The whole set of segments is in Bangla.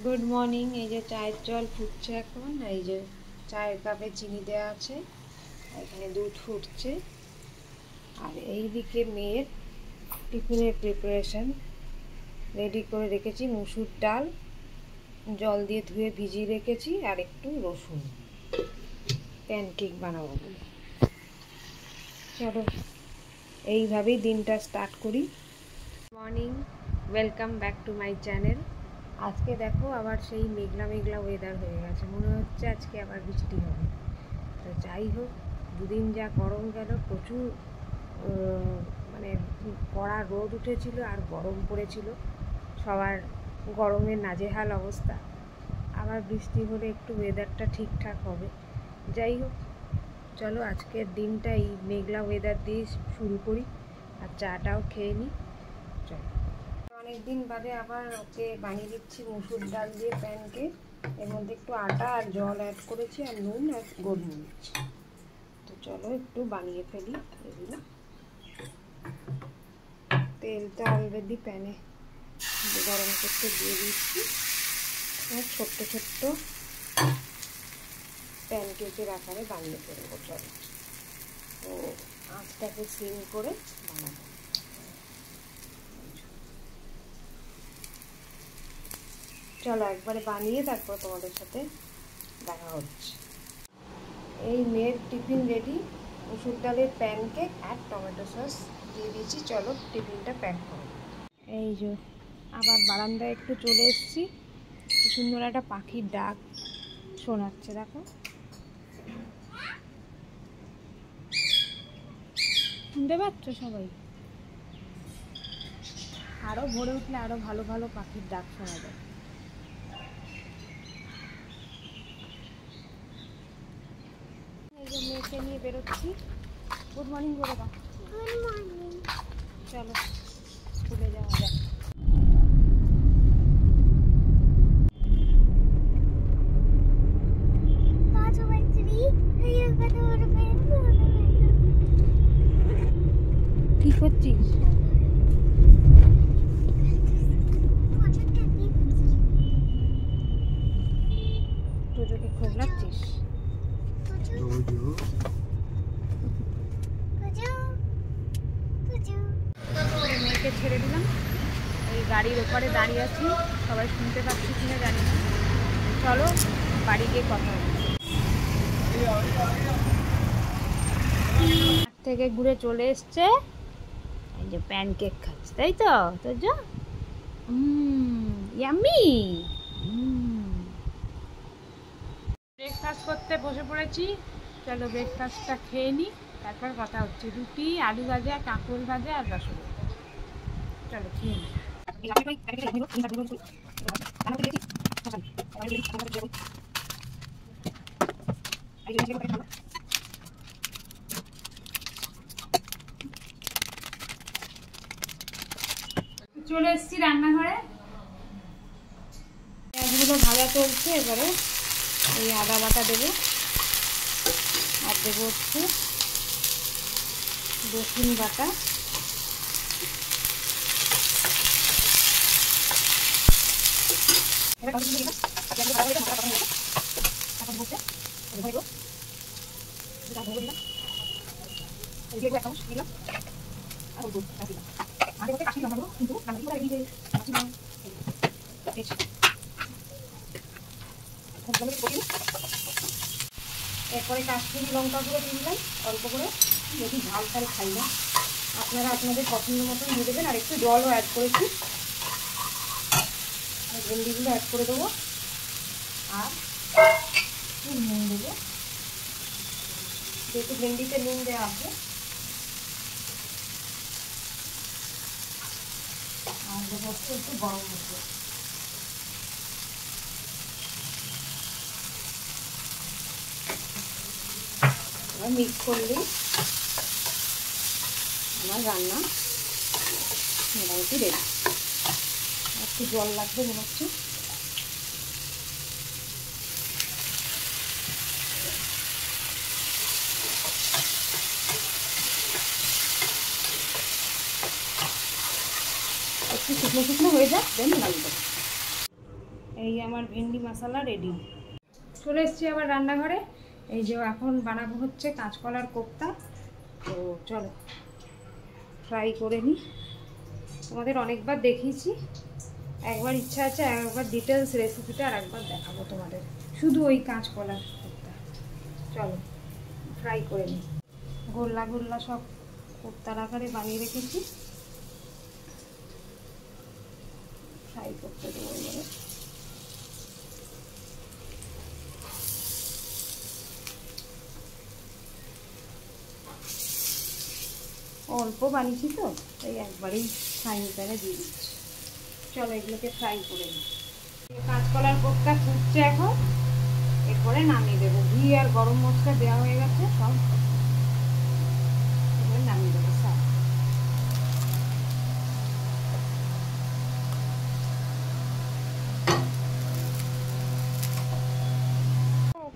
Good morning. এই যে চায়ের জল ফুটছে এখন, এই যে চায়ের কাপে চিনি দেওয়া আছে, এখানে দুধ ফুটছে। আর এই দিকে মেয়ের টিফিনের প্রিপারেশন রেডি করে রেখেছি। মুসুর ডাল জল দিয়ে ধুয়ে ভিজিয়ে রেখেছি, আর একটু রসুন, প্যানকেক বানাবো বলে। চলো এইভাবেই দিনটা স্টার্ট করি। Morning, welcome back to my channel. আজকে দেখো আবার সেই মেঘলা মেঘলা ওয়েদার হয়ে গেছে, মনে হচ্ছে আজকে আবার বৃষ্টি হবে। তো যাই হোক, দুদিন যা গরম গেল, প্রচুর মানে কড়া রোদ উঠেছিল আর গরম পড়েছিল, সবার গরমের নাজেহাল অবস্থা। আবার বৃষ্টি হলে একটু ওয়েদারটা ঠিকঠাক হবে। যাই হোক, চলো আজকের দিনটা এই মেঘলা ওয়েদার দিয়ে শুরু করি, আর চাটাও খেয়ে নিই। চলো, অনেকদিন বাদে আবার ওকে বানিয়ে দিচ্ছি মুসুর ডাল দিয়ে প্যানকেক। এর মধ্যে একটু আটা আর জল অ্যাড করেছি, আর নুন আর গোলমরিচ। তো চলো একটু বানিয়ে ফেলি এগুলো। তেলটা অলরেডি প্যানে গরম করতে দিয়ে দিচ্ছি, আর ছোট্ট ছোট্ট প্যানকেকের আকারে বানিয়ে ফেলবো। চলো, তো আঁচটাকে সিম করে বানাবো। চলো একবারে বানিয়ে তারপর তোমাদের সাথে দেখা হচ্ছে। এই মেয়ের টিফিন রেডি, মুসুর ডালের প্যানকেক আর টমেটো সস দিয়ে দিয়েছি। চলো টিফিনটা প্যাক করো। এই যে আবার বারান্দায় একটু চলে এসেছি, কি সুন্দর একটা পাখির ডাক শোনাচ্ছে, দেখো। শুনতে পাচ্ছ সবাই? আরও ভোরে উঠলে আরও ভালো ভালো পাখির ডাক শোনা যায়। এই যে মেয়েকে নিয়ে বেরোচ্ছি। গুড মর্নিং বলে দাও। Good morning. চলো স্কুলে যাওয়া যাক। কি করছিস? তোজোকে খোঁজলাচ্ছিস? মেয়েকে ছেড়ে দিলাম, এই গাড়ির ওপারে দাঁড়িয়ে আছি, সবাই শুনতে পাচ্ছি কিনা জানি না। চলো বাড়ি গিয়ে কথা হচ্ছে। থেকে ঘুরে চলে এসছে, এই যে প্যানকেক খাচ্ছে, তাই তো তোজো? ইয়াম্মি। ব্রেকফাস্ট করতে বসে পড়েছি। চলো ব্রেকফাস্টটা খেয়ে নিই, তারপর কথা হচ্ছে। রুটি, আলু ভাজা, কাঁকরোল ভাজা আর রসগোল্লা। চলো খেয়ে নিই। চলে এসেছি রান্নাঘরে, পেঁয়াজগুলো ভাজা চলছে। এবারে এই আদা বাটা দেবো, আর দেবো হচ্ছে রসুন বাটা, এরপরে কাশ্মীরি লঙ্কা গুঁড়ো দিয়ে দিলাম অল্প করে, যদি ঝাল ঝাল খাই না। আপনারা আপনাদের পছন্দ মতন দিয়ে দেবেন। আর একটু জলও অ্যাড করেছি, ভেন্ডিগুলো অ্যাড করে দেবো, আর নুন দেবো, যেহেতু ভেন্ডিতে নুন দেওয়া আছে। আর দেবো হচ্ছে একটু গরম মশলা। মিক্স করলেই আমার রান্না মোটামুটি রেডি। একটু জল লাগবে মনে হচ্ছে। একটু শুকনো শুকনো হয়ে যাক, দেন নামিয়ে দেবো। এই আমার ভেন্ডি মশলা রেডি। চলে এসেছি আবার রান্নাঘরে। এই যে এখন বানাবো হচ্ছে কাঁচকলার কোপ্তা। তো চলো ফ্রাই করে নিই। তোমাদের অনেকবার দেখিয়েছি, একবার ইচ্ছা আছে একবার ডিটেলস রেসিপিটা আর একবার দেখাবো তোমাদের, শুধু ওই কাঁচকলার কোপ্তা। চলো ফ্রাই করে নিই। গোল্লা গোল্লা সব কোপ্তার আকারে বানিয়ে রেখেছি, ফ্রাই করতে দেবো এবারে। অল্প বানিয়েছি তো তাই একবারেই ফ্রাইং প্যানে দিয়ে দিচ্ছি। চলো এগুলোকে ফ্রাই করে নিই। কাঁচকলার কোপ্তা ফুটছে এখন, এরপরে নামিয়ে দেবো। ঘি আর গরম মশলা দেওয়া হয়ে গেছে সব, এবারে নামিয়ে দেবো সব।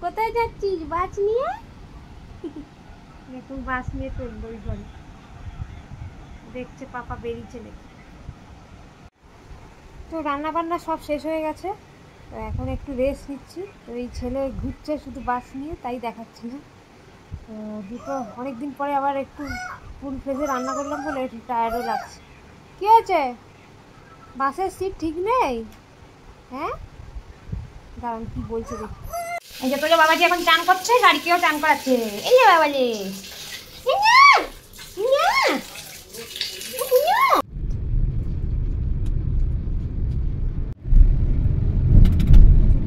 কোথায় যাচ্ছিস বাস নিয়ে? দেখুন বাস নিয়ে চলবো, ওই ঘরে দেখছে পাপা বেরিয়েছে দেখি। তো রান্না বান্না সব শেষ হয়ে গেছে, তো এখন একটু রেস্ট নিচ্ছি। তো এই ছেলে ঘুরছে শুধু বাস নিয়ে, তাই দেখাচ্ছি না। তো দুটো অনেকদিন পরে আবার একটু ফুল ফ্লেজে রান্না করলাম বলে একটু টায়ার্ডও লাগছে। কী হয়েছে, বাসের সিট ঠিক নেই? হ্যাঁ দাঁড়ান কি বলছে দেখি। এই যে তোর বাবাজি এখন চান করছে, গাড়িকেও চান করাচ্ছে। এই যে বাবাজি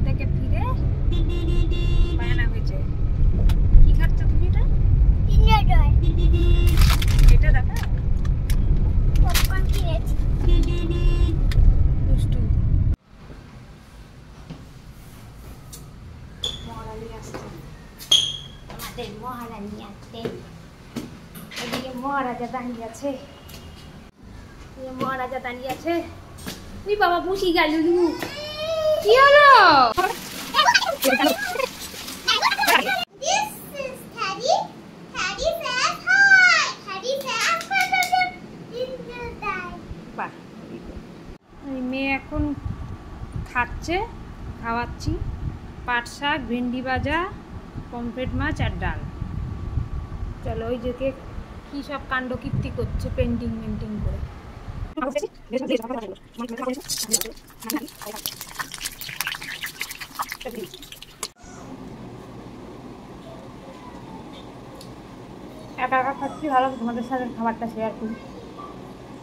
থেকে ফিরে বায়না হয়েছে। কি খাচ্ছ তুমি? এটা দেখা দুষ্টু মহারানী আসছে, আমাদের মহারানী আসছে। এদিকে মহারাজা দাঁড়িয়ে আছে, মহারাজা দাঁড়িয়ে আছে। তুই বাবা বসি গেল, কি হলো? মেয়ে এখন খাচ্ছে, খাওয়াচ্ছি। পাট শাক, ভেন্ডি ভাজা, পমফ্রেট মাছ আর ডাল। চলো ওই যে কি সব কাণ্ড কীর্তি করছে পেন্টিং মেন্টিং করে। একা একা খাচ্ছি, ভালো তোমাদের সাথে খাবারটা শেয়ার করি।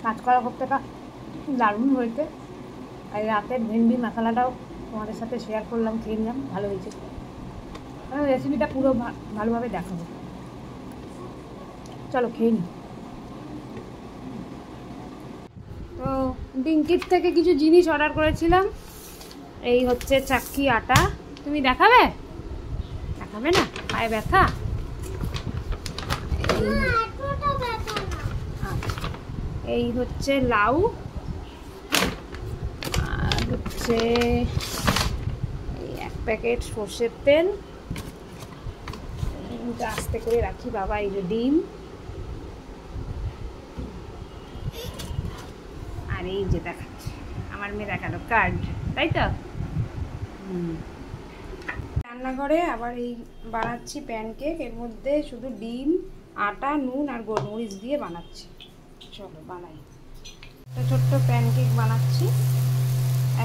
কাঁচকলা কোপ্তাটা দারুণ হয়েছে, আর রাতের ভেন্ডি মশলাটাও তোমাদের সাথে শেয়ার করলাম, খেয়ে নিলাম, ভালো হয়েছে। আমি রেসিপিটা পুরো ভালোভাবে দেখাবো, চলো খেয়ে নিই। তো ব্লিঙ্কিট থেকে কিছু জিনিস অর্ডার করেছিলাম। এই হচ্ছে চাক্কি আটা। তুমি দেখাবে? দেখাবে না, পায়ে ব্যথা? এই হচ্ছে লাউ, আর হচ্ছে এই 1 প্যাকেট সর্ষের তেল। আস্তে করে রাখি বাবা। এই যে ডিম, আর এই যে দেখাচ্ছে আমার মেয়ে দেখালো কার্ড, তাই তো? রান্নাঘরে আবার এই বানাচ্ছি প্যানকেক। এর মধ্যে শুধু ডিম, আটা, নুন আর গোলমরিচ দিয়ে বানাচ্ছি। চলো বানাই। একটা ছোট্ট প্যানকেক বানাচ্ছি,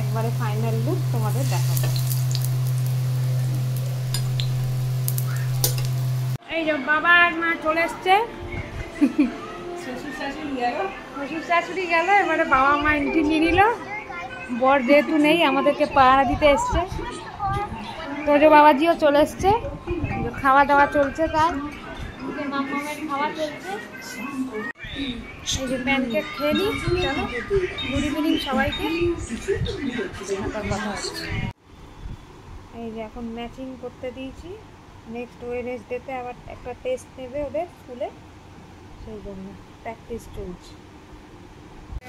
একবারে ফাইনাল লুক তোমাদের দেখাবো। এই যে বাবা আর মা চলে এসছে, শ্বশুর শাশুড়ি গেল, এবারে বাবা মা এন্ট্রি নিয়ে নিল। বর যেহেতু নেই আমাদেরকে পাহারা দিতে এসছে। তোর বাবাজিও চলে এসছে, খাওয়া দাওয়া চলছে, তার মামামের খাওয়া চলছে। এই যে প্যানকেক খেয়ে নিই। চলো গুড ইভিনিং সবাইকে। কথা হচ্ছে এই যে এখন ম্যাচিং করতে দিয়েছি, নেক্সট ওয়েডনেসডেতে আবার একটা টেস্ট নেবে ওদের স্কুলে, সেই জন্য প্র্যাকটিস চলছে।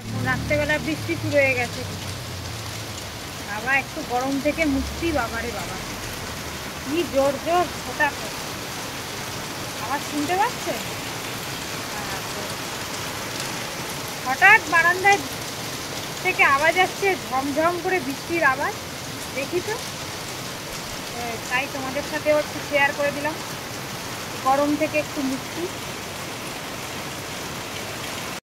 এখন রাত্রেবেলা বৃষ্টি শুরু হয়ে গেছে। বাবা একটু গরম থেকে মুক্তি, বাবারে বাবা কি জোর জোর ফোটা আওয়াজ শুনতে পাচ্ছে। হঠাৎ বারান্দায় থেকে আওয়াজ আসছে ঝমঝম করে বৃষ্টির আওয়াজ। দেখি তো, তাই তোমাদের সাথেও একটু শেয়ার করে দিলাম, গরম থেকে একটু মুক্তি।